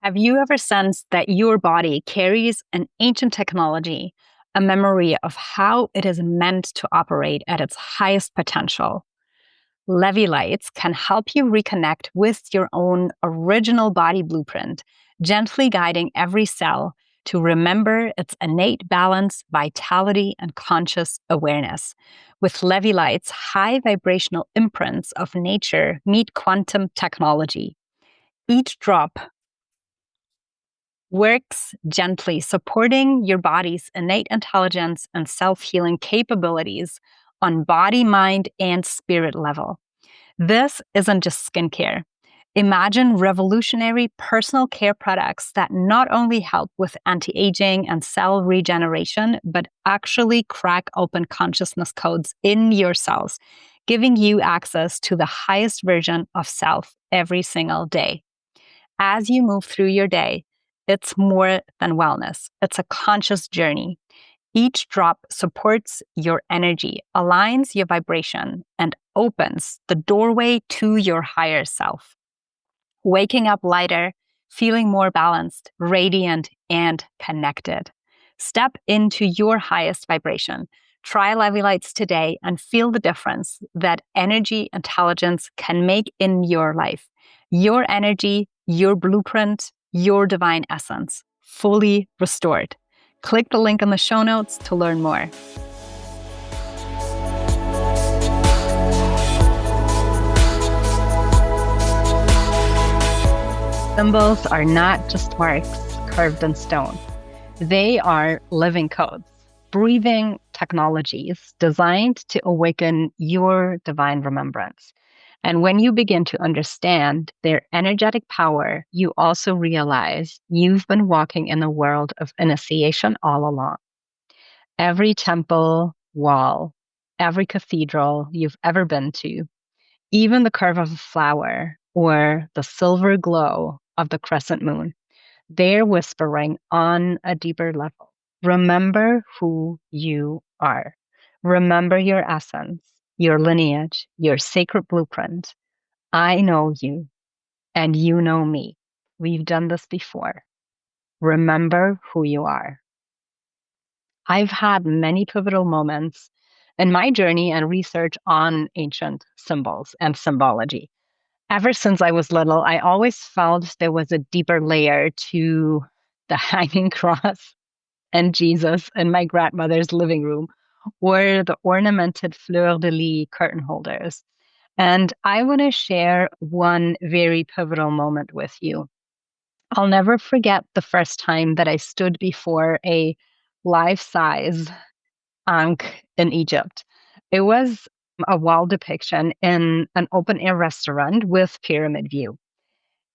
Have you ever sensed that your body carries an ancient technology, a memory of how it is meant to operate at its highest potential? LavyLights can help you reconnect with your own original body blueprint, gently guiding every cell to remember its innate balance, vitality, and conscious awareness. With LavyLights' high vibrational imprints of nature meet quantum technology. Each drop works gently, supporting your body's innate intelligence and self-healing capabilities on body, mind, and spirit level. This isn't just skincare. Imagine revolutionary personal care products that not only help with anti-aging and cell regeneration, but actually crack open consciousness codes in your cells, giving you access to the highest version of self every single day. As you move through your day, it's more than wellness. It's a conscious journey. Each drop supports your energy, aligns your vibration, and opens the doorway to your higher self. Waking up lighter, feeling more balanced, radiant, and connected. Step into your highest vibration. Try LavyLights today and feel the difference that energy intelligence can make in your life. Your energy, your blueprint, your divine essence, fully restored. Click the link in the show notes to learn more. Symbols are not just marks carved in stone. They are living codes, breathing technologies designed to awaken your divine remembrance. And when you begin to understand their energetic power, you also realize you've been walking in a world of initiation all along. Every temple wall, every cathedral you've ever been to, even the curve of a flower or the silver glow of the crescent moon, they're whispering on a deeper level. Remember who you are. Remember your essence, your lineage, your sacred blueprint. I know you, and you know me. We've done this before. Remember who you are. I've had many pivotal moments in my journey and research on ancient symbols and symbology. Ever since I was little, I always felt there was a deeper layer to the hanging cross and Jesus in my grandmother's living room, or the ornamented fleur-de-lis curtain holders. And I want to share one very pivotal moment with you. I'll never forget the first time that I stood before a life-size Ankh in Egypt. It was a wall depiction in an open-air restaurant with pyramid view.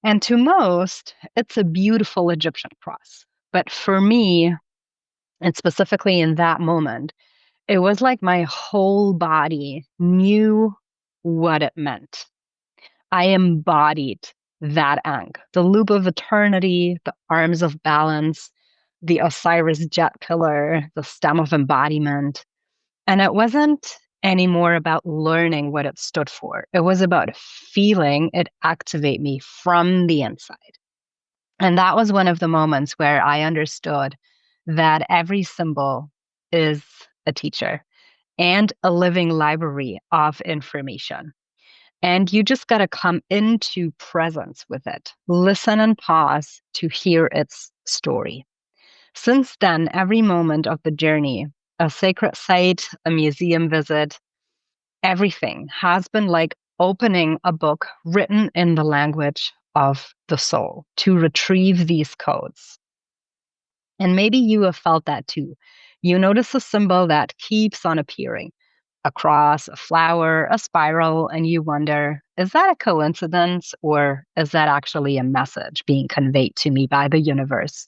And to most, it's a beautiful Egyptian cross. But for me, and specifically in that moment, it was like my whole body knew what it meant. I embodied that Ankh, the loop of eternity, the arms of balance, the Osiris jet pillar, the stem of embodiment. And it wasn't anymore about learning what it stood for. It was about feeling it activate me from the inside. And that was one of the moments where I understood that every symbol is a teacher and a living library of information. And you just got to come into presence with it, listen and pause to hear its story. Since then, every moment of the journey, a sacred site, a museum visit, everything has been like opening a book written in the language of the soul to retrieve these codes. And maybe you have felt that too. You notice a symbol that keeps on appearing, a cross, a flower, a spiral, and you wonder, is that a coincidence or is that actually a message being conveyed to me by the universe?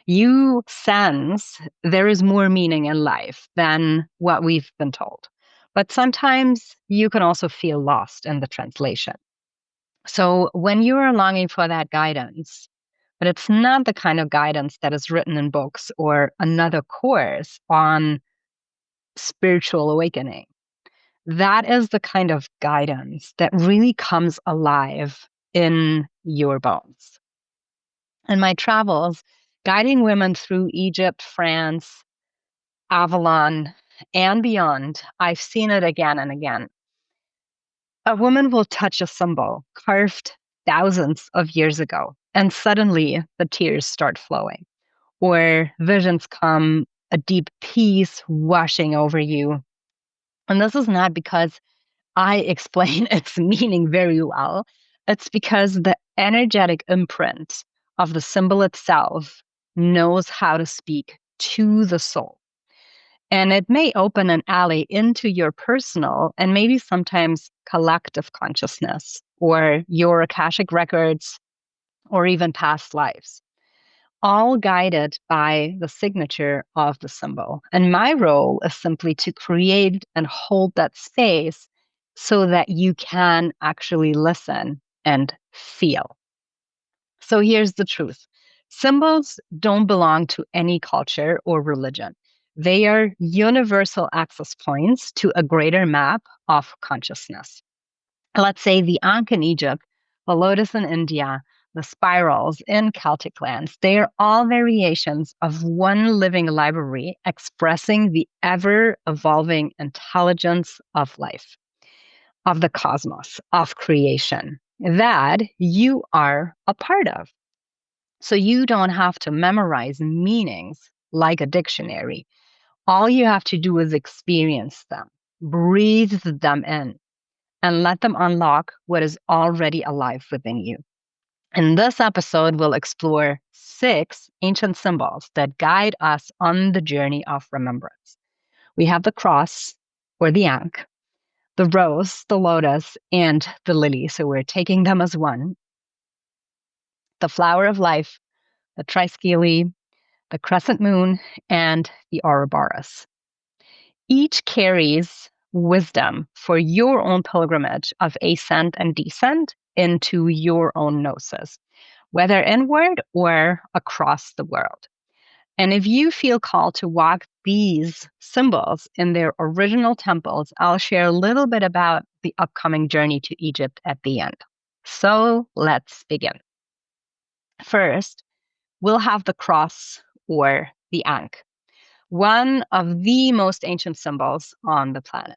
You sense there is more meaning in life than what we've been told. But sometimes you can also feel lost in the translation. So when you are longing for that guidance, but it's not the kind of guidance that is written in books or another course on spiritual awakening, that is the kind of guidance that really comes alive in your bones. In my travels, guiding women through Egypt, France, Avalon, and beyond, I've seen it again and again. A woman will touch a symbol carved thousands of years ago, and suddenly the tears start flowing, or visions come, a deep peace washing over you. And this is not because I explain its meaning very well. It's because the energetic imprint of the symbol itself knows how to speak to the soul. And it may open an alley into your personal and maybe sometimes collective consciousness or your Akashic records or even past lives, all guided by the signature of the symbol. And my role is simply to create and hold that space so that you can actually listen and feel. So here's the truth. Symbols don't belong to any culture or religion. They are universal access points to a greater map of consciousness. Let's say the Ankh in Egypt, the Lotus in India, the spirals in Celtic lands, they are all variations of one living library expressing the ever-evolving intelligence of life, of the cosmos, of creation, that you are a part of. So you don't have to memorize meanings like a dictionary. All you have to do is experience them, breathe them in, and let them unlock what is already alive within you. In this episode, we'll explore 6 ancient symbols that guide us on the journey of remembrance. We have the cross, or the Ankh, the rose, the lotus, and the lily. So we're taking them as one. The flower of life, the 𝘁𝗏𝗃, the crescent moon, and the Ouroboros. Each carries wisdom for your own pilgrimage of ascent and descent into your own gnosis, whether inward or across the world. And if you feel called to walk these symbols in their original temples, I'll share a little bit about the upcoming journey to Egypt at the end. So let's begin. First, we'll have the cross, or the Ankh, one of the most ancient symbols on the planet.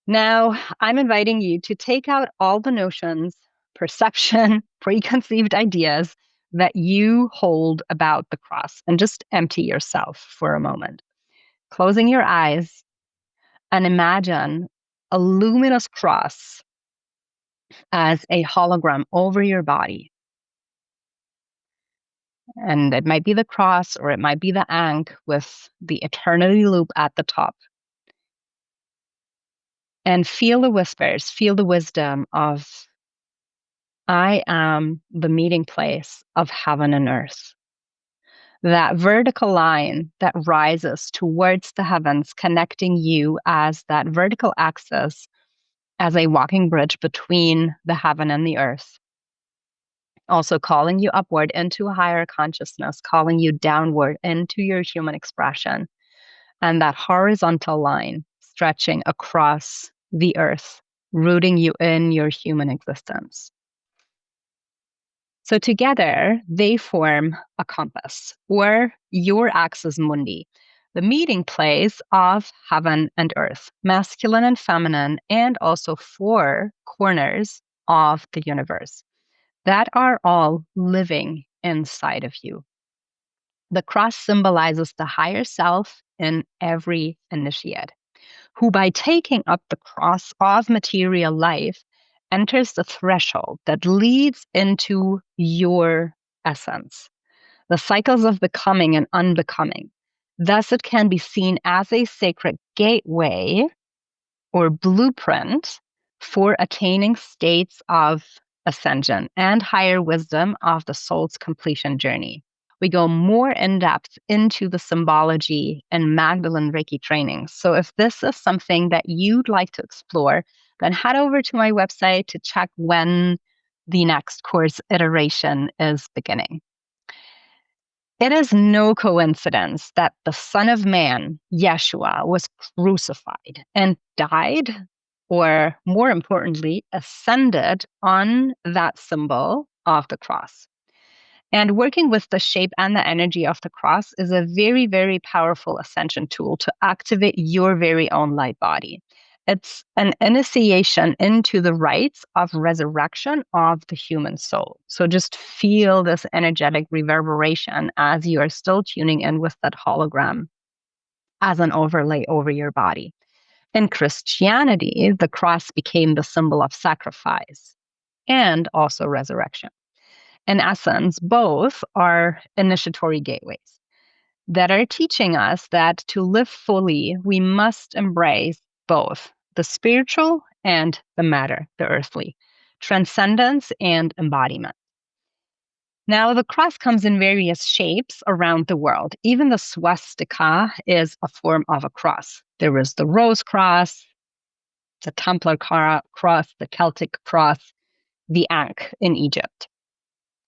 Now, I'm inviting you to take out all the notions, perception, preconceived ideas that you hold about the cross and just empty yourself for a moment. Closing your eyes and imagine a luminous cross as a hologram over your body. And it might be the cross or it might be the Ankh with the eternity loop at the top. And feel the whispers, feel the wisdom of, I am the meeting place of heaven and earth. That vertical line that rises towards the heavens, connecting you as that vertical axis, as a walking bridge between the heaven and the earth. Also calling you upward into a higher consciousness, calling you downward into your human expression. And that horizontal line stretching across the earth, rooting you in your human existence. So together, they form a compass, or your axis mundi, the meeting place of heaven and earth, masculine and feminine, and also 4 corners of the universe that are all living inside of you. The cross symbolizes the higher self in every initiate, who by taking up the cross of material life enters the threshold that leads into your essence, the cycles of becoming and unbecoming. Thus, it can be seen as a sacred gateway or blueprint for attaining states of ascension and higher wisdom of the soul's completion journey. We go more in depth into the symbology and Magdalene Reiki training. So if this is something that you'd like to explore, then head over to my website to check when the next course iteration is beginning. It is no coincidence that the Son of Man, Yeshua, was crucified and died, or more importantly, ascended on that symbol of the cross. And working with the shape and the energy of the cross is a very, very powerful ascension tool to activate your very own light body. It's an initiation into the rites of resurrection of the human soul. So just feel this energetic reverberation as you are still tuning in with that hologram as an overlay over your body. In Christianity, the cross became the symbol of sacrifice and also resurrection. In essence, both are initiatory gateways that are teaching us that to live fully, we must embrace both the spiritual and the matter, the earthly, transcendence and embodiment. Now, the cross comes in various shapes around the world. Even the swastika is a form of a cross. There is the rose cross, the Templar cross, the Celtic cross, the Ankh in Egypt.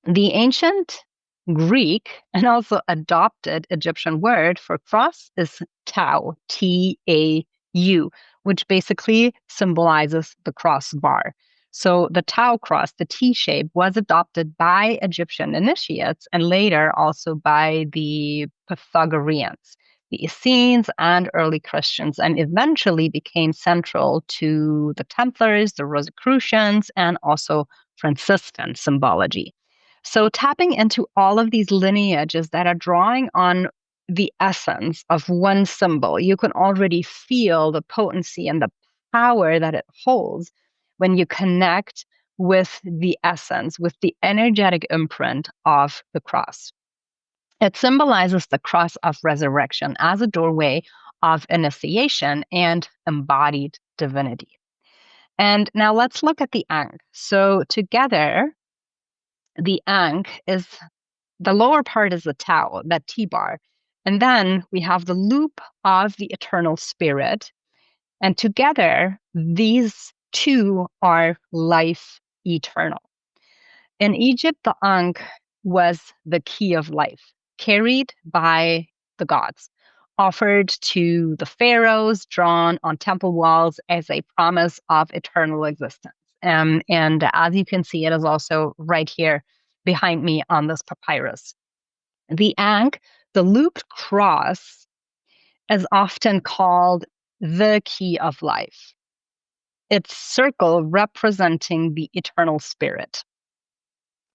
The ancient Greek and also adopted Egyptian word for cross is 𝗊, 𝗊, which basically symbolizes the crossbar. So the 𝗊 cross, the T shape, was adopted by Egyptian initiates and later also by the Pythagoreans, the Essenes, and early Christians, and eventually became central to the Templars, the Rosicrucians, and also Franciscan symbology. So tapping into all of these lineages that are drawing on the essence of one symbol, you can already feel the potency and the power that it holds when you connect with the essence, with the energetic imprint of the cross. It symbolizes the cross of resurrection as a doorway of initiation and embodied divinity. And now let's look at the Ankh. So together, the Ankh is, the lower part is the 𝗊, that T bar. And then we have the loop of the eternal spirit. And together, these two are life eternal. In Egypt, the Ankh was the key of life, carried by the gods, offered to the pharaohs, drawn on temple walls as a promise of eternal existence. And as you can see, it is also right here behind me on this papyrus. The Ankh, the looped cross, is often called the key of life. Its circle representing the eternal spirit.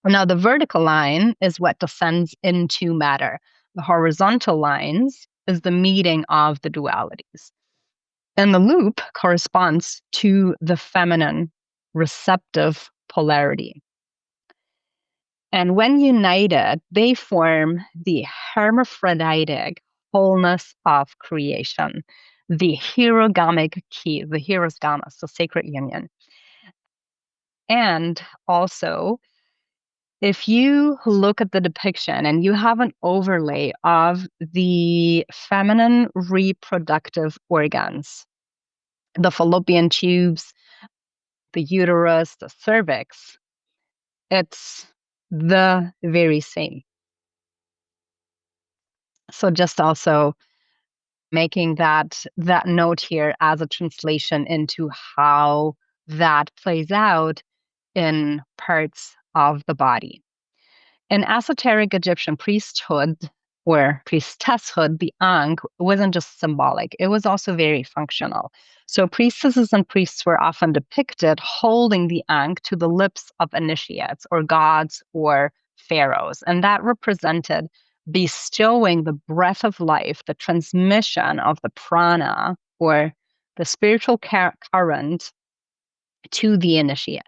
Now, the vertical line is what descends into matter. The horizontal lines is the meeting of the dualities. And the loop corresponds to the feminine receptive polarity. And when united, they form the hermaphroditic wholeness of creation, the 𝗵𝗺 key, the hero's gammas, the sacred union. And also, if you look at the depiction and you have an overlay of the feminine reproductive organs, the fallopian tubes, the uterus, the cervix, it's the very same. So just also making that note here as a translation into how that plays out in parts of the body. In esoteric Egyptian priesthood or priestesshood, the Ankh wasn't just symbolic, it was also very functional. So priestesses and priests were often depicted holding the Ankh to the lips of initiates or gods or pharaohs, and that represented bestowing the breath of life, the transmission of the prana or the spiritual current to the initiate.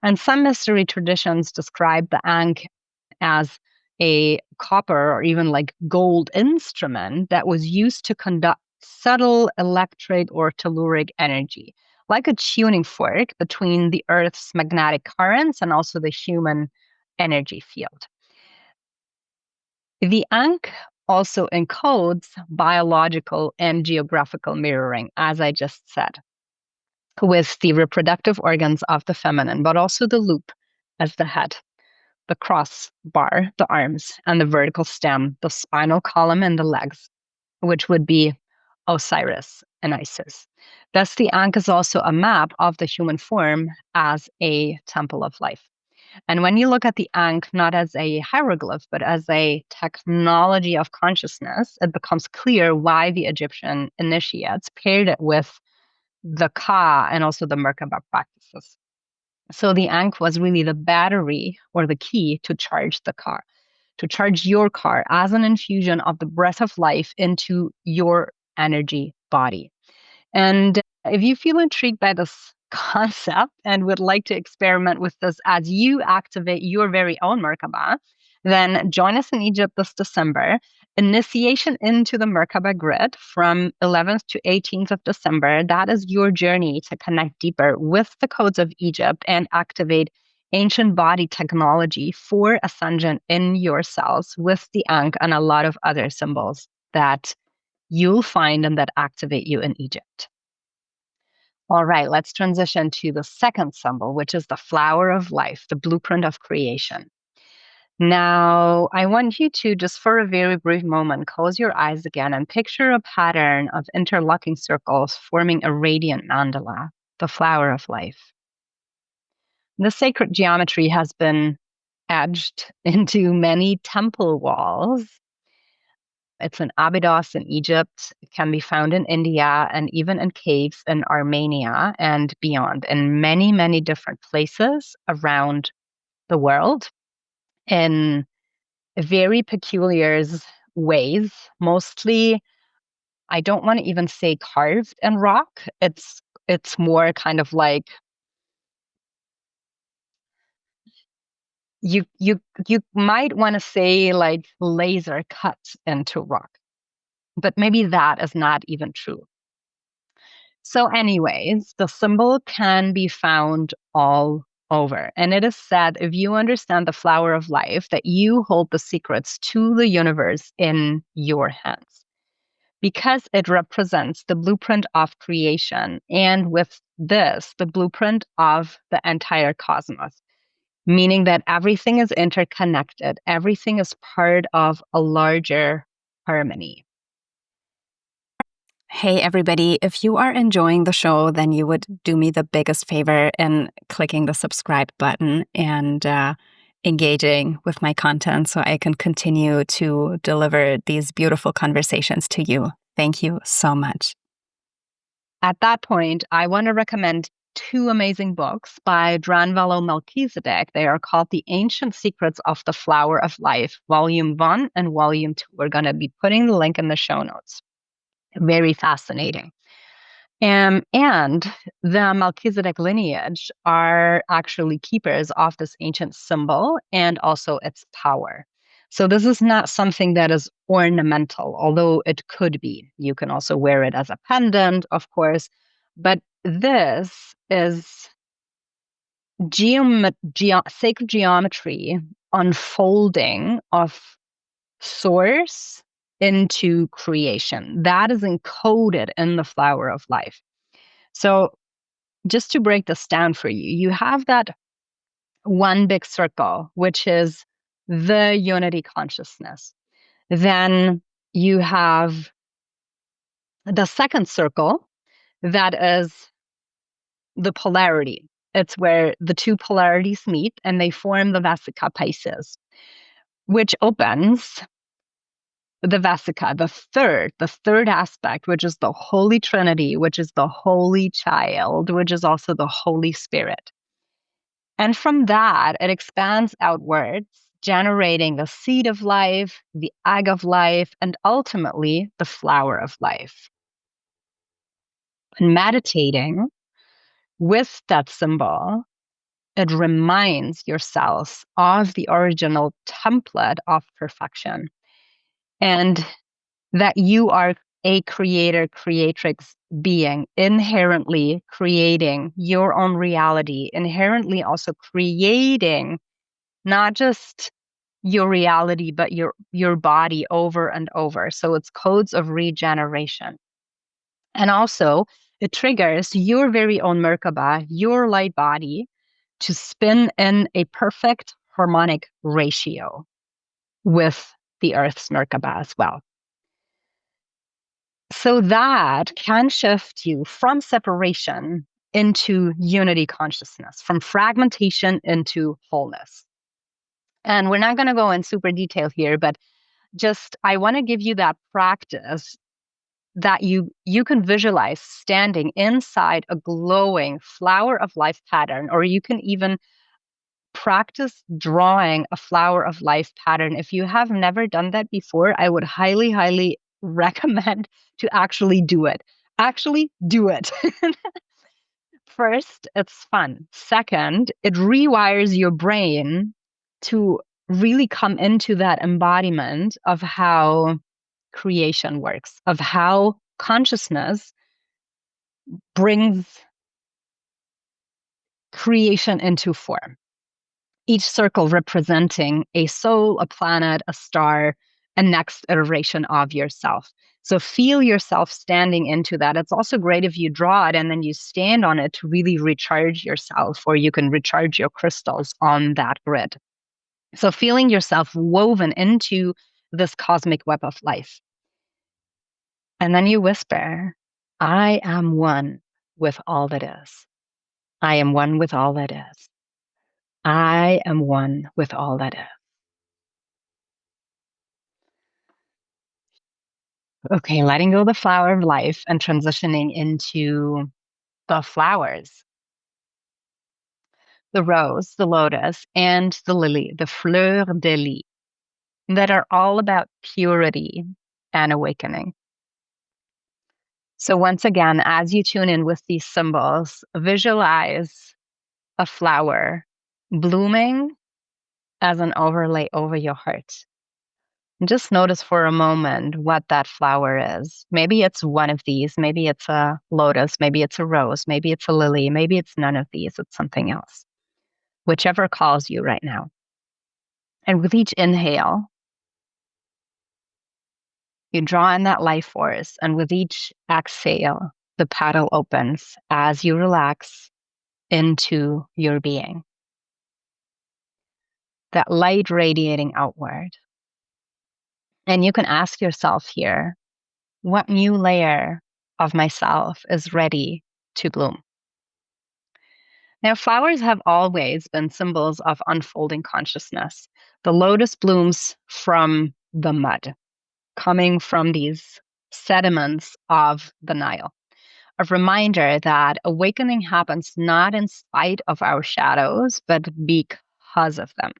And some mystery traditions describe the Ankh as a copper or even like gold instrument that was used to conduct subtle electric or telluric energy, like a tuning fork between the Earth's magnetic currents and also the human energy field. The Ankh also encodes biological and geographical mirroring, as I just said, with the reproductive organs of the feminine, but also the loop as the head, the crossbar, the arms, and the vertical stem, the spinal column, and the legs, which would be Osiris and Isis. Thus, the Ankh is also a map of the human form as a temple of life. And when you look at the Ankh not as a hieroglyph, but as a technology of consciousness, it becomes clear why the Egyptian initiates paired it with the Ka and also the 𝗪𝗵𝘁 practices. So the Ankh was really the battery or the key to charge the car, to charge your car as an infusion of the breath of life into your energy body. And if you feel intrigued by this concept and would like to experiment with this as you activate your very own 𝗪𝗵𝘁, then join us in Egypt this December. Initiation into the 𝗪𝗵𝘁 grid from 11th to 18th of December. That is your journey to connect deeper with the codes of Egypt and activate ancient body technology for ascension in your cells with the Ankh and a lot of other symbols that you'll find and that activate you in Egypt. All right, let's transition to the second symbol, which is the flower of life, the blueprint of creation. Now, I want you to, just for a very brief moment, close your eyes again and picture a pattern of interlocking circles forming a radiant mandala, the flower of life. The sacred geometry has been etched into many temple walls. It's in Abydos in Egypt. It can be found in India and even in caves in Armenia and beyond, in many, many different places around the world in very peculiar ways. Mostly, I don't want to even say carved in rock. It's more kind of like you might want to say like laser cut into rock. But maybe that is not even true. So anyways, the symbol can be found all over. And it is said, if you understand the flower of life, that you hold the secrets to the universe in your hands, because it represents the blueprint of creation. And with this, the blueprint of the entire cosmos, meaning that everything is interconnected. Everything is part of a larger harmony. Hey, everybody. If you are enjoying the show, then you would do me the biggest favor in clicking the subscribe button and engaging with my content so I can continue to deliver these beautiful conversations to you. Thank you so much. At that point, I want to recommend two amazing books by 𝗵𝗆 They are called The Ancient Secrets of the Flower of Life, Volume 1 and Volume 2. We're going to be putting the link in the show notes. Very fascinating. And the Melchizedek lineage are actually keepers of this ancient symbol and also its power. So this is not something that is ornamental, although it could be. You can also wear it as a pendant, of course. But this is sacred geometry unfolding of source into creation. That is encoded in the flower of life. So just to break this down for you, you have that one big circle, which is the unity consciousness. Then you have the second circle, that is the polarity. It's where the two polarities meet and they form the 𝗵𝗁𝗃, which opens the 𝗵𝗁𝗃, the third aspect, which is the Holy Trinity, which is the Holy Child, which is also the Holy Spirit. And from that, it expands outwards, generating the seed of life, the egg of life, and ultimately the flower of life. And meditating with that symbol, it reminds yourselves of the original template of perfection, and that you are a creator, creatrix being, inherently creating your own reality, inherently also creating not just your reality, but your body over and over. So it's codes of regeneration. And also, it triggers your very own 𝗪𝗑𝗫, your light body, to spin in a perfect harmonic ratio with the Earth's 𝗪𝗑𝗫 as well. So that can shift you from separation into unity consciousness, from fragmentation into wholeness. And we're not going to go in super detail here, but just I want to give you that practice that you can visualize standing inside a glowing flower of life pattern, or you can even practice drawing a flower of life pattern. If you have never done that before, I would highly, highly recommend to actually do it. Actually do it. First, it's fun. Second, it rewires your brain to really come into that embodiment of how creation works, of how consciousness brings creation into form. Each circle representing a soul, a planet, a star, a next iteration of yourself. So feel yourself standing into that. It's also great if you draw it and then you stand on it to really recharge yourself, or you can recharge your crystals on that grid. So feeling yourself woven into this cosmic web of life. And then you whisper, I am one with all that is. I am one with all that is. I am one with all that is. Okay, letting go of the flower of life and transitioning into the flowers. The rose, the lotus, and the lily, the fleur de lis, that are all about purity and awakening. So once again, as you tune in with these symbols, visualize a flower blooming as an overlay over your heart. And just notice for a moment what that flower is. Maybe it's one of these. Maybe it's a lotus. Maybe it's a rose. Maybe it's a lily. Maybe it's none of these. It's something else. Whichever calls you right now. And with each inhale, you draw in that life force. And with each exhale, the petal opens as you relax into your being. That light radiating outward. And you can ask yourself here, what new layer of myself is ready to bloom? Now, flowers have always been symbols of unfolding consciousness. The lotus blooms from the mud, coming from these sediments of the Nile. A reminder that awakening happens not in spite of our shadows, but because of them.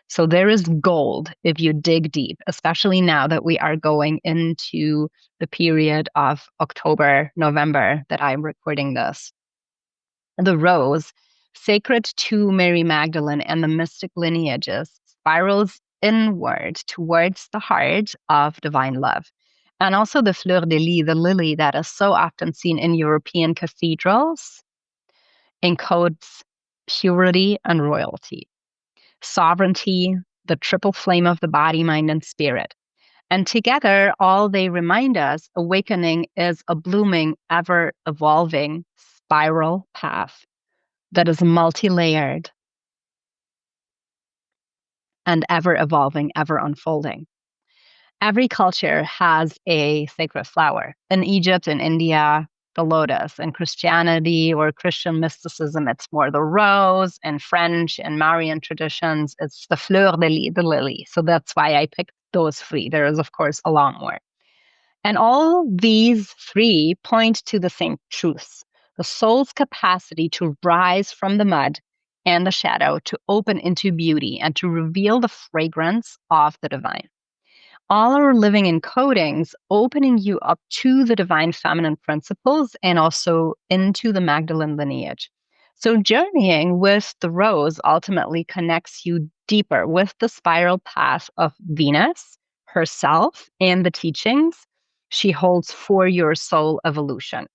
So there is gold if you dig deep, especially now that we are going into the period of October, November that I'm recording this. The rose, sacred to Mary Magdalene and the mystic lineages, spirals inward towards the heart of divine love. And also the fleur de lis, the lily that is so often seen in European cathedrals, encodes purity and royalty. Sovereignty, the triple flame of the body, mind, and spirit. And together, all they remind us, awakening is a blooming, ever-evolving spiral path that is multi-layered and ever-evolving, ever-unfolding. Every culture has a sacred flower. In Egypt, in India, the lotus. In Christianity or Christian mysticism, it's more the rose. In French and Marian traditions, it's the fleur de lis, the lily. So that's why I picked those three. There is, of course, a lot more. And all these three point to the same truths: the soul's capacity to rise from the mud and the shadow, to open into beauty and to reveal the fragrance of the divine. All are living encodings, opening you up to the divine feminine principles and also into the Magdalene lineage. So journeying with the rose ultimately connects you deeper with the spiral path of Venus herself and the teachings she holds for your soul evolution.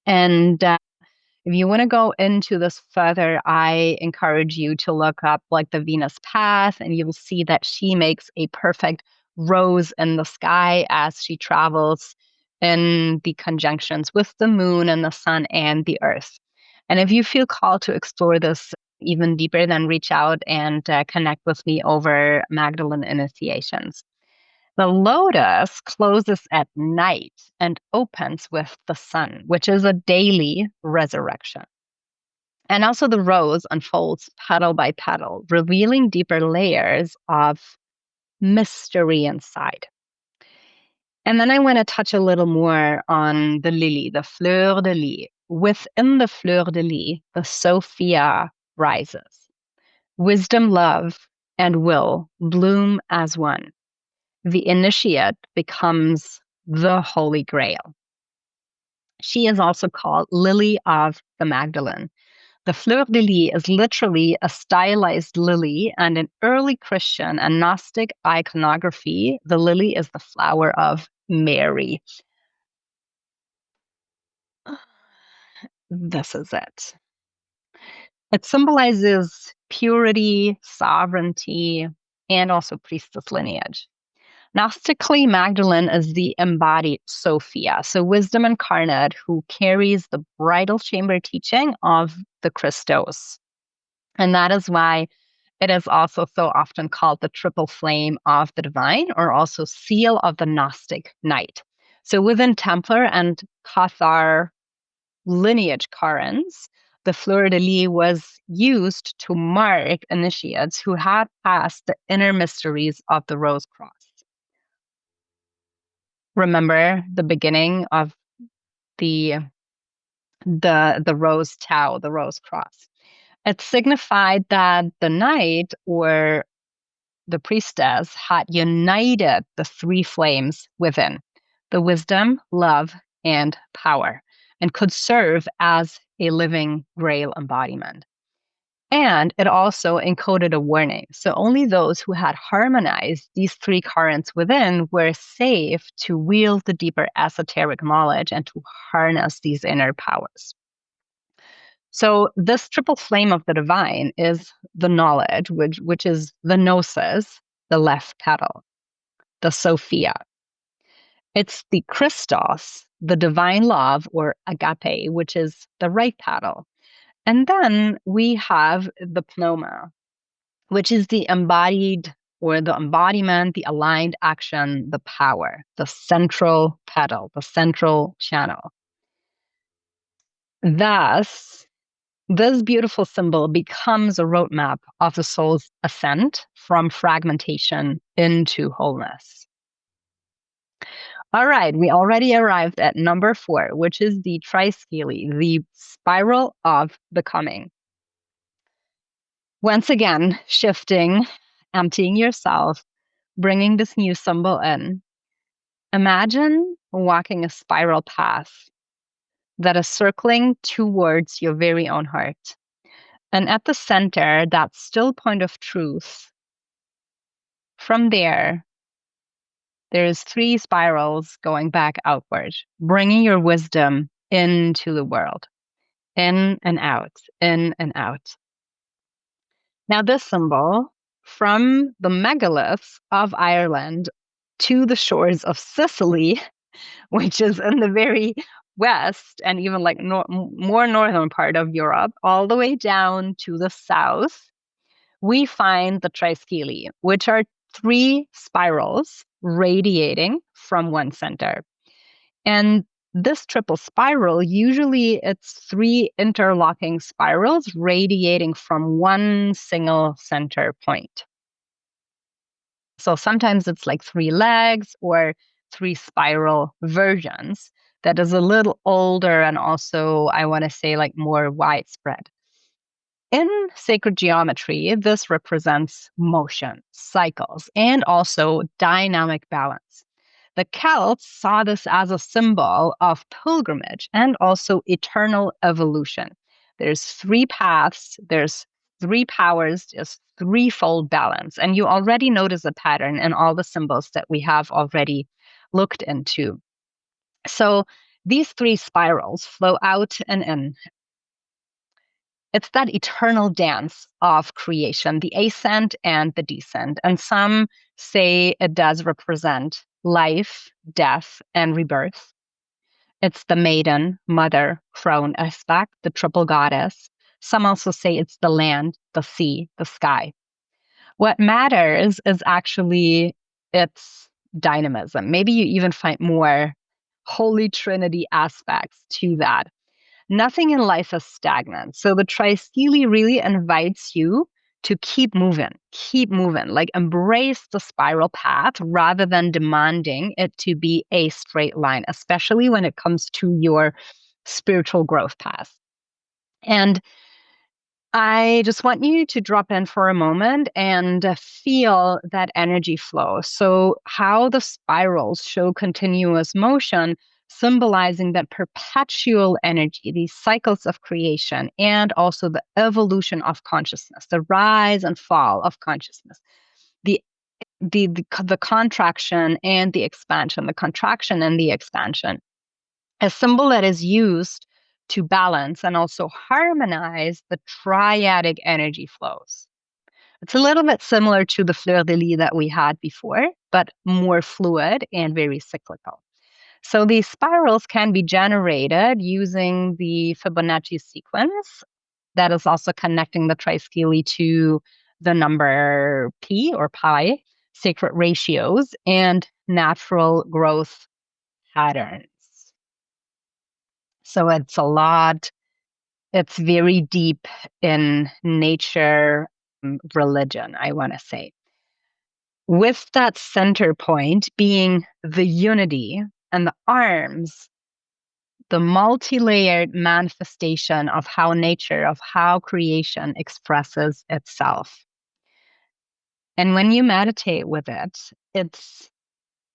And if you want to go into this further, I encourage you to look up like the Venus path, and you'll see that she makes a perfect rose in the sky as she travels in the conjunctions with the moon and the sun and the earth. And if you feel called to explore this even deeper, then reach out and connect with me over Magdalene initiations. The lotus closes at night and opens with the sun, which is a daily resurrection. And also the rose unfolds petal by petal, revealing deeper layers of mystery inside. And then I want to touch a little more on the lily, the fleur de lis. Within the fleur de lis, the Sophia rises. Wisdom, love, and will bloom as one. The initiate becomes the Holy Grail. She is also called Lily of the Magdalene. The fleur de lis is literally a stylized lily, and in early Christian and Gnostic iconography, the lily is the flower of Mary. This is it. It symbolizes purity, sovereignty, and also priestess lineage. Gnostically, Magdalene is the embodied Sophia, so wisdom incarnate who carries the bridal chamber teaching of the Christos. And that is why it is also so often called the triple flame of the divine, or also seal of the Gnostic knight. So within Templar and Cathar lineage currents, the fleur de lis was used to mark initiates who had passed the inner mysteries of the rose cross. Remember the beginning of the rose tau, the rose cross. It signified that the knight or the priestess had united the three flames within, the wisdom, love, and power, and could serve as a living grail embodiment. And it also encoded a warning. So only those who had harmonized these three currents within were safe to wield the deeper esoteric knowledge and to harness these inner powers. So this triple flame of the divine is the knowledge, which is the gnosis, the left petal, the Sophia. It's the Christos, the divine love, or agape, which is the right petal. And then we have the pneuma, which is the embodied or the embodiment, the aligned action, the power, the central petal, the central channel. Thus, this beautiful symbol becomes a roadmap of the soul's ascent from fragmentation into wholeness. All right, we already arrived at number 4, which is the 𝘁𝑚𝑒, the spiral of becoming. Once again, shifting, emptying yourself, bringing this new symbol in. Imagine walking a spiral path that is circling towards your very own heart. And at the center, that still point of truth. From there's 3 spirals going back outward, bringing your wisdom into the world. In and out, in and out. Now this symbol, from the megaliths of Ireland to the shores of Sicily, which is in the very west and even like more northern part of Europe, all the way down to the south, we find the 𝘁𝑚𝑒, which are 3 spirals radiating from one center. And this triple spiral, usually it's 3 interlocking spirals radiating from one single center point. So sometimes it's like 3 legs or 3 spiral versions that is a little older and also, I want to say, like more widespread. In sacred geometry, this represents motion, cycles, and also dynamic balance. The Celts saw this as a symbol of pilgrimage and also eternal evolution. There's 3 paths, there's 3 powers, just threefold balance. And you already notice a pattern in all the symbols that we have already looked into. So these 3 spirals flow out and in. It's that eternal dance of creation, the ascent and the descent. And some say it does represent life, death, and rebirth. It's the maiden, mother, crone, aspect, the triple goddess. Some also say it's the land, the sea, the sky. What matters is actually its dynamism. Maybe you even find more Holy Trinity aspects to that. Nothing in life is stagnant. So the 𝘁𝑚𝗂 really invites you to keep moving, like embrace the spiral path rather than demanding it to be a straight line, especially when it comes to your spiritual growth path. And I just want you to drop in for a moment and feel that energy flow. So how the spirals show continuous motion, symbolizing that perpetual energy, these cycles of creation, and also the evolution of consciousness, the rise and fall of consciousness, the contraction and the expansion, the contraction and the expansion. A symbol that is used to balance and also harmonize the triadic energy flows. It's a little bit similar to the fleur de lis that we had before, but more fluid and very cyclical. So these spirals can be generated using the Fibonacci sequence that is also connecting the triskele to the number P or pi, sacred ratios, and natural growth patterns. So it's a lot, it's very deep in nature, religion, I want to say. With that center point being the unity and the arms, the multi-layered manifestation of how nature, of how creation expresses itself. And when you meditate with it,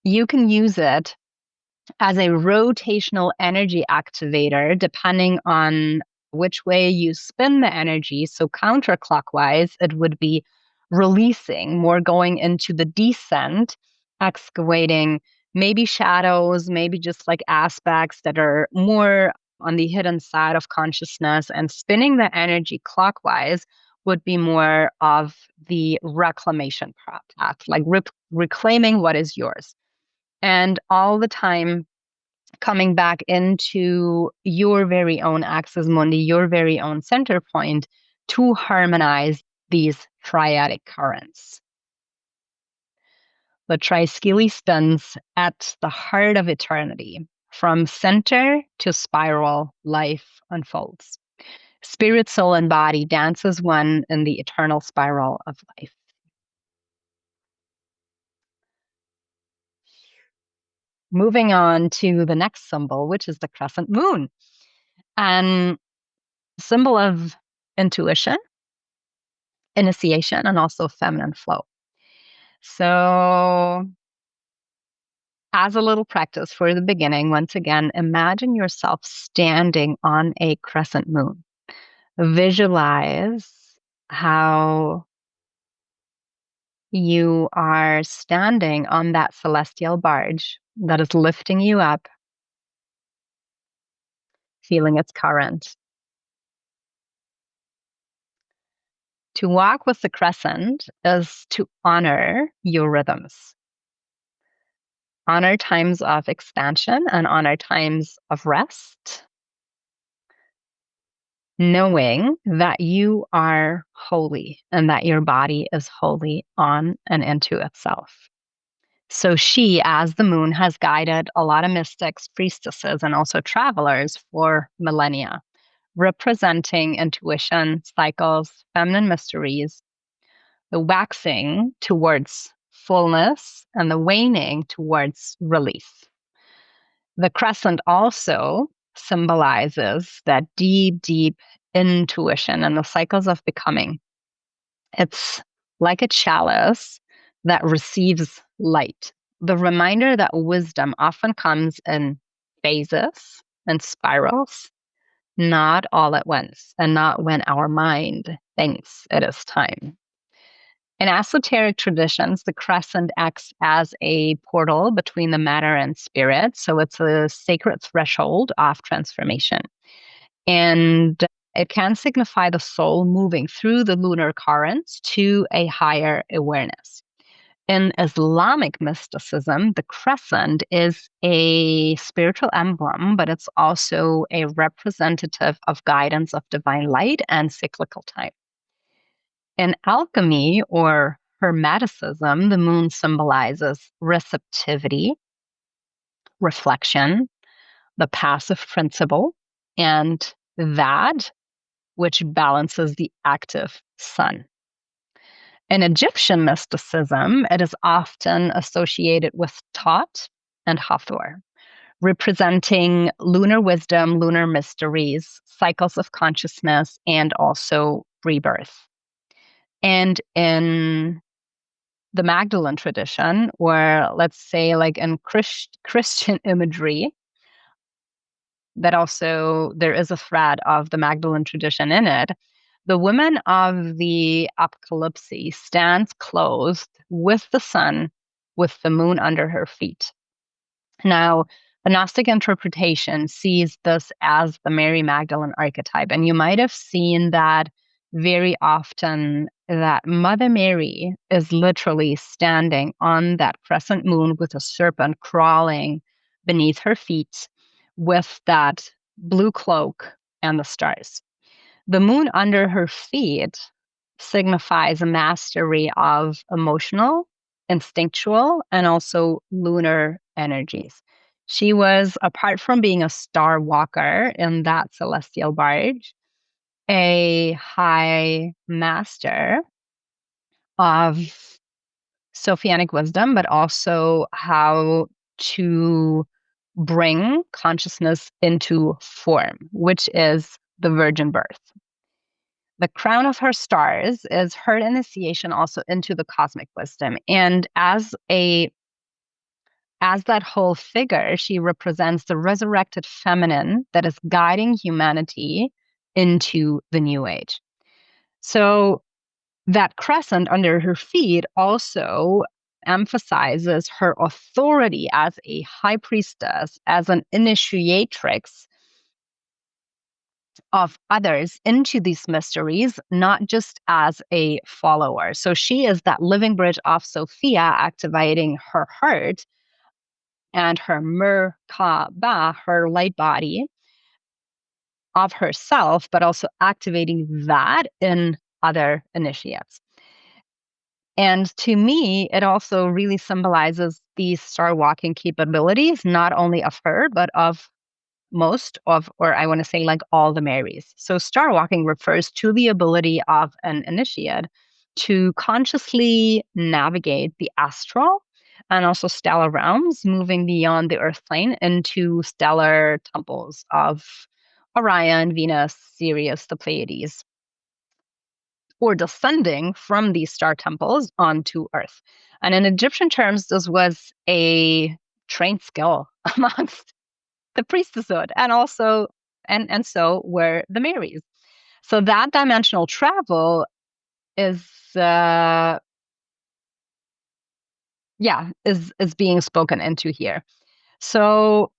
you can use it as a rotational energy activator, depending on which way you spin the energy. So counterclockwise, it would be releasing, more going into the descent, excavating maybe shadows, maybe just like aspects that are more on the hidden side of consciousness, and spinning the energy clockwise would be more of the reclamation path, like reclaiming what is yours. And all the time coming back into your very own axis mundi, your very own center point, to harmonize these triadic currents. The triskele spins at the heart of eternity. From center to spiral, life unfolds. Spirit, soul, and body dance as one in the eternal spiral of life. Moving on to the next symbol, which is the crescent moon. And symbol of intuition, initiation, and also feminine flow. So as a little practice for the beginning, once again, imagine yourself standing on a crescent moon. Visualize how you are standing on that celestial barge that is lifting you up, feeling its current. To walk with the crescent is to honor your rhythms. Honor times of expansion and honor times of rest, knowing that you are holy and that your body is holy on and into itself. So she, as the moon, has guided a lot of mystics, priestesses, and also travelers for millennia, representing intuition, cycles, feminine mysteries, the waxing towards fullness and the waning towards relief. The crescent also symbolizes that deep, deep intuition and the cycles of becoming. It's like a chalice that receives light. The reminder that wisdom often comes in phases and spirals, not all at once, and not when our mind thinks it is time. In esoteric traditions, the crescent acts as a portal between the matter and spirit. So it's a sacred threshold of transformation. And it can signify the soul moving through the lunar currents to a higher awareness. In Islamic mysticism, the crescent is a spiritual emblem, but it's also a representative of guidance of divine light and cyclical time. In alchemy or Hermeticism, the moon symbolizes receptivity, reflection, the passive principle, and that which balances the active sun. In Egyptian mysticism, it is often associated with Thoth and Hathor, representing lunar wisdom, lunar mysteries, cycles of consciousness, and also rebirth. And in the Magdalene tradition, or let's say like in Christian imagery, that also there is a thread of the Magdalene tradition in it. The woman of the 𝗵𝗪𝗄 stands clothed with the sun, with the moon under her feet. Now, the Gnostic interpretation sees this as the Mary Magdalene archetype, and you might have seen that very often, that Mother Mary is literally standing on that crescent moon with a serpent crawling beneath her feet with that blue cloak and the stars. The moon under her feet signifies a mastery of emotional, instinctual, and also lunar energies. She was, apart from being a star walker in that celestial barge, a high master of Sophianic wisdom, but also how to bring consciousness into form, which is the virgin birth. The crown of her stars is her initiation also into the cosmic wisdom. And as that whole figure, she represents the resurrected feminine that is guiding humanity into the new age. So that crescent under her feet also emphasizes her authority as a high priestess, as an initiatrix of others into these mysteries, not just as a follower. So she is that living bridge of Sophia, activating her heart and her 𝗪𝗵𝘁, her light body of herself, but also activating that in other initiates. And to me, it also really symbolizes these star walking capabilities, not only of her, but of most of, or I want to say like all the Marys. So star walking refers to the ability of an initiate to consciously navigate the astral and also stellar realms, moving beyond the earth plane into stellar temples of Orion, Venus, Sirius, the Pleiades, or descending from these star temples onto earth. And in Egyptian terms, this was a trained skill amongst the priestesshood, and also and so were the Marys. So that dimensional travel is being spoken into here. So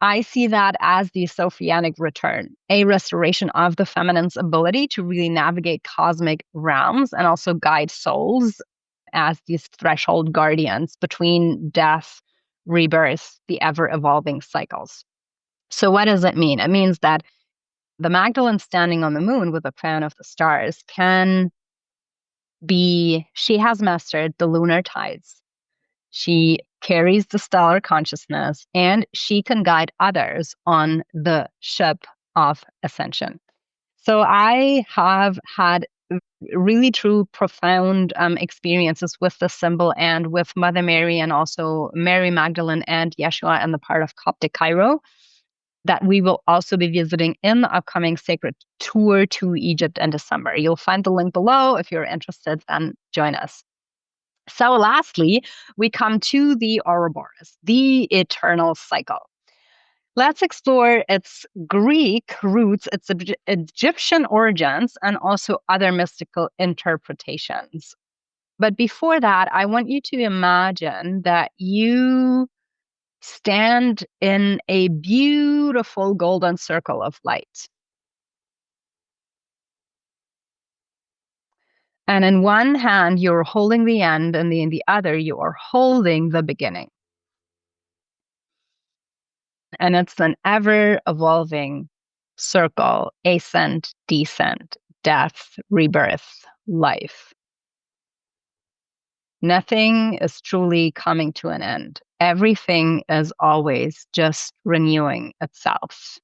I see that as the Sophianic return, a restoration of the feminine's ability to really navigate cosmic realms and also guide souls as these threshold guardians between death, rebirth, the ever-evolving cycles. So what does it mean? It means that the Magdalene standing on the moon with the crown of the stars can be, she has mastered the lunar tides. She carries the stellar consciousness, and she can guide others on the ship of Ascension. So I have had really true profound experiences with the symbol and with Mother Mary, and also Mary Magdalene and Yeshua and the part of Coptic Cairo, that we will also be visiting in the upcoming sacred tour to Egypt in December. You'll find the link below. If you're interested, then join us. So lastly, we come to the Ouroboros, the eternal cycle. Let's explore its Greek roots, its Egyptian origins, and also other mystical interpretations. But before that, I want you to imagine that you stand in a beautiful golden circle of light. And in one hand, you're holding the end, and in the other, you are holding the beginning. And it's an ever-evolving circle: ascent, descent, death, rebirth, life. Nothing is truly coming to an end. Everything is always just renewing itself.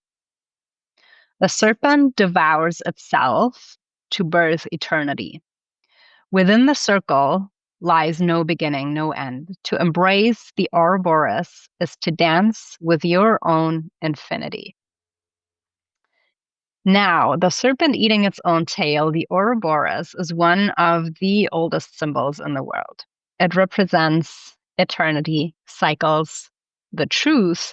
The serpent devours itself to birth eternity. Within the circle lies no beginning, no end. To embrace the Ouroboros is to dance with your own infinity. Now, the serpent eating its own tail, the Ouroboros, is one of the oldest symbols in the world. It represents eternity, cycles, the truth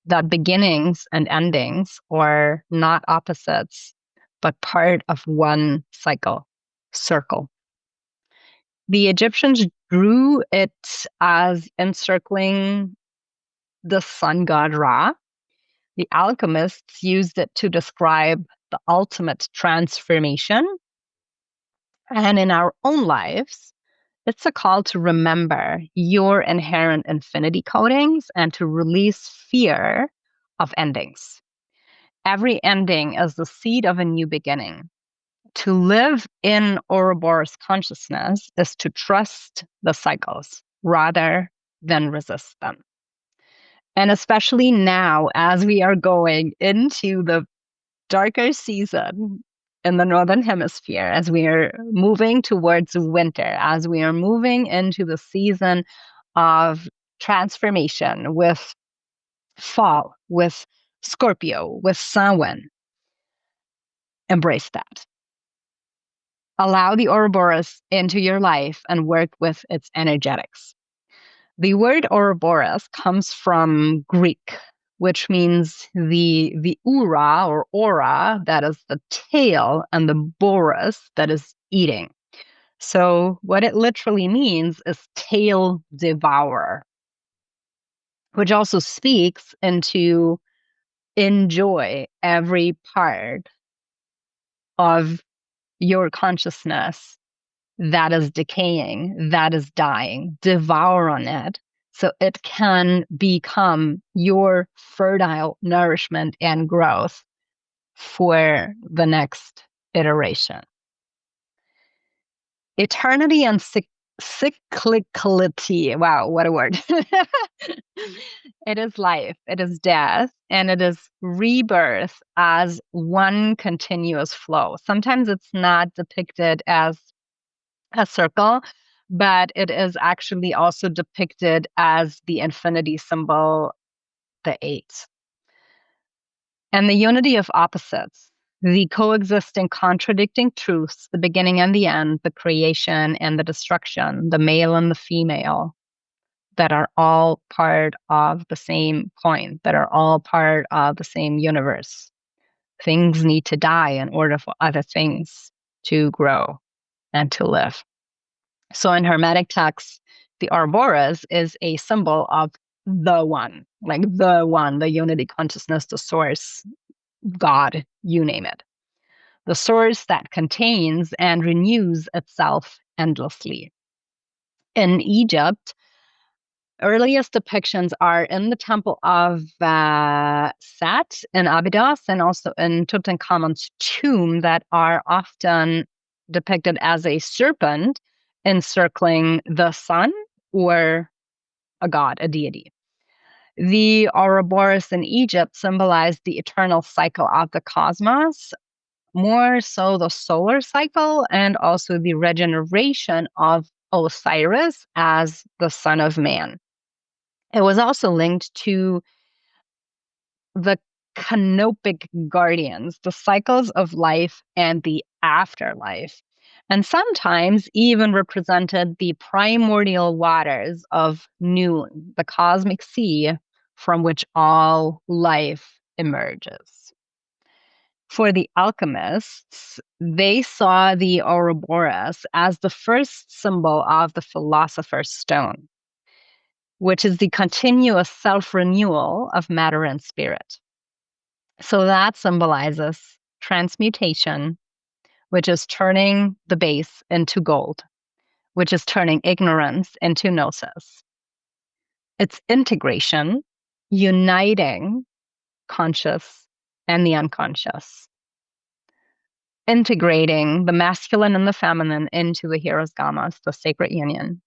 that beginnings and endings are not opposites, but part of one circle. The Egyptians drew it as encircling the sun god Ra. The alchemists used it to describe the ultimate transformation. And in our own lives, it's a call to remember your inherent infinity codings and to release fear of endings. Every ending is the seed of a new beginning. To live in Ouroboros consciousness is to trust the cycles rather than resist them. And especially now, as we are going into the darker season in the Northern Hemisphere, as we are moving towards winter, as we are moving into the season of transformation with fall, with Scorpio, with Samhain, embrace that. Allow the Ouroboros into your life and work with its energetics. The word Ouroboros comes from Greek, which means the ura or aura, that is the tail, and the boros, that is eating. So what it literally means is tail devourer, which also speaks into enjoy every part of your consciousness that is decaying, that is dying, devour on it so it can become your fertile nourishment and growth for the next iteration. Eternity and cyclicality. Wow, what a word. It is life, it is death, and it is rebirth as one continuous flow. Sometimes it's not depicted as a circle, but it is actually also depicted as the infinity symbol, the 8. And the unity of opposites, the coexisting contradicting truths, the beginning and the end, the creation and the destruction, the male and the female, that are all part of the same coin, that are all part of the same universe. Things need to die in order for other things to grow and to live. So in Hermetic texts, the Ouroboros is a symbol of the one, like the one, the unity consciousness, the source, God, you name it. The source that contains and renews itself endlessly. In Egypt, earliest depictions are in the temple of Set in Abydos and also in Tutankhamun's tomb that are often depicted as a serpent encircling the sun or a god, a deity. The Ouroboros in Egypt symbolized the eternal cycle of the cosmos, more so the solar cycle, and also the regeneration of Osiris as the son of man. It was also linked to the canopic guardians, the cycles of life and the afterlife, and sometimes even represented the primordial waters of Noon, the cosmic sea from which all life emerges. For the alchemists, they saw the Ouroboros as the first symbol of the philosopher's stone, which is the continuous self-renewal of matter and spirit. So that symbolizes transmutation, which is turning the base into gold, which is turning ignorance into gnosis. It's integration, uniting conscious and the unconscious, integrating the masculine and the feminine into the 𝗺_𝗆𝗇, the sacred union,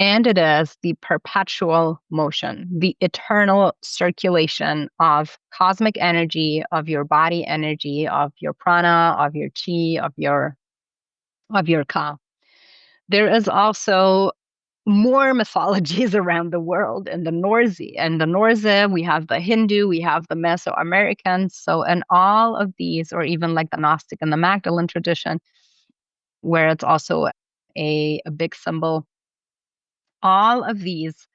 And it is the perpetual motion, the eternal circulation of cosmic energy, of your body energy, of your prana, of your chi, of your ka. There is also more mythologies around the world in the Norse. And the Norse, we have the Hindu, we have the Mesoamericans. So in all of these, or even like the Gnostic and the Magdalene tradition, where it's also a big symbol, all of these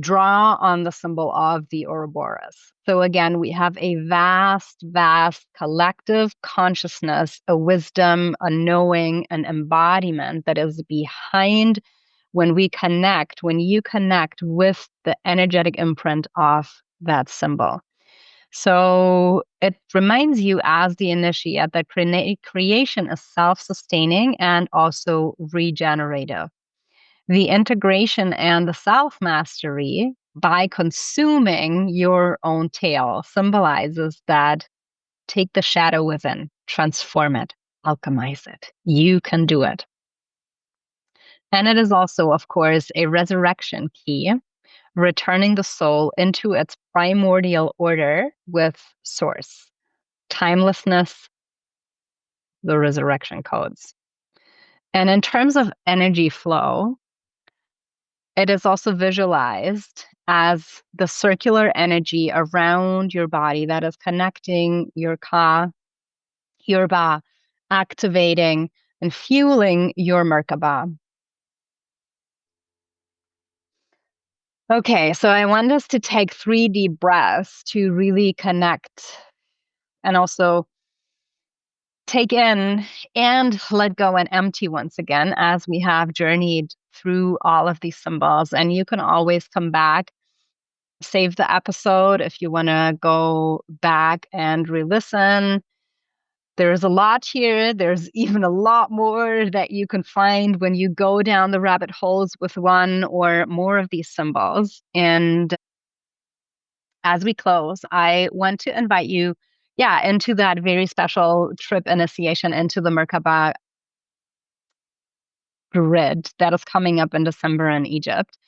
draw on the symbol of the Ouroboros. So again, we have a vast, vast collective consciousness, a wisdom, a knowing, an embodiment that is behind when we connect, when you connect with the energetic imprint of that symbol. So it reminds you as the initiate that creation is self-sustaining and also regenerative. The integration and the self-mastery by consuming your own tail symbolizes that take the shadow within, transform it, alchemize it. You can do it. And it is also, of course, a resurrection key, returning the soul into its primordial order with source. Timelessness, the resurrection codes. And in terms of energy flow, it is also visualized as the circular energy around your body that is connecting your ka, your ba, activating and fueling your 𝗪𝗶𝗀. Okay, so I want us to take 3 deep breaths to really connect and also take in and let go and empty once again as we have journeyed through all of these symbols. And you can always come back, save the episode if you want to go back and re-listen. There's a lot here. There's even a lot more that you can find when you go down the rabbit holes with one or more of these symbols. And as we close, I want to invite you, into that very special trip initiation into the 𝗪𝗵𝗀 grid that is coming up in December in Egypt.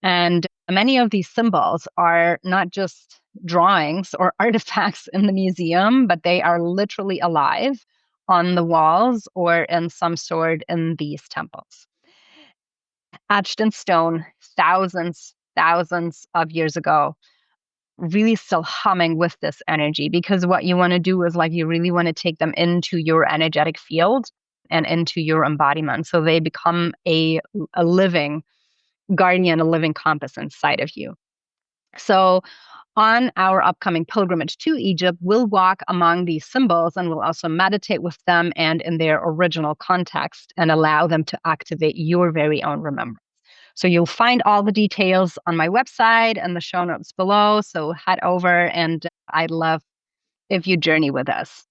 And many of these symbols are not just drawings or artifacts in the museum, but they are literally alive on the walls or in some sort in these temples. Etched in stone, thousands of years ago, really still humming with this energy, because what you want to do is you really want to take them into your energetic field and into your embodiment. So they become a living guardian, a living compass inside of you. So on our upcoming pilgrimage to Egypt, we'll walk among these symbols and we'll also meditate with them and in their original context and allow them to activate your very own remembrance. So you'll find all the details on my website and the show notes below. So head over, and I'd love if you journey with us.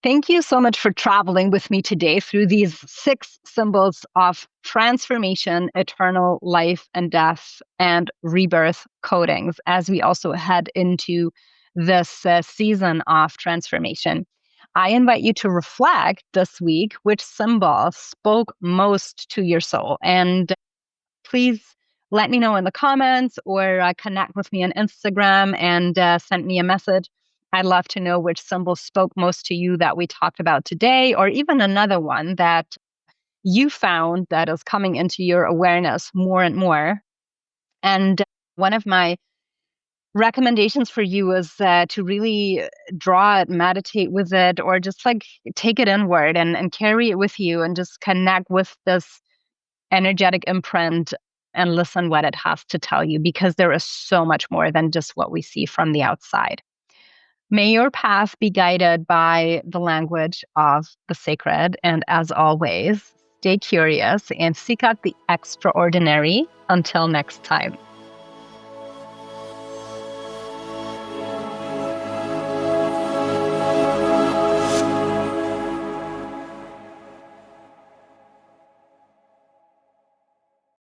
Thank you so much for traveling with me today through these 6 symbols of transformation, eternal life and death, and rebirth codings as we also head into this season of transformation. I invite you to reflect this week which symbol spoke most to your soul. And please let me know in the comments or connect with me on Instagram and send me a message. I'd love to know which symbol spoke most to you that we talked about today, or even another one that you found that is coming into your awareness more and more. And one of my recommendations for you is to really draw it, meditate with it, or just take it inward and carry it with you and just connect with this energetic imprint and listen what it has to tell you, because there is so much more than just what we see from the outside. May your path be guided by the language of the sacred. And as always, stay curious and seek out the extraordinary. Until next time.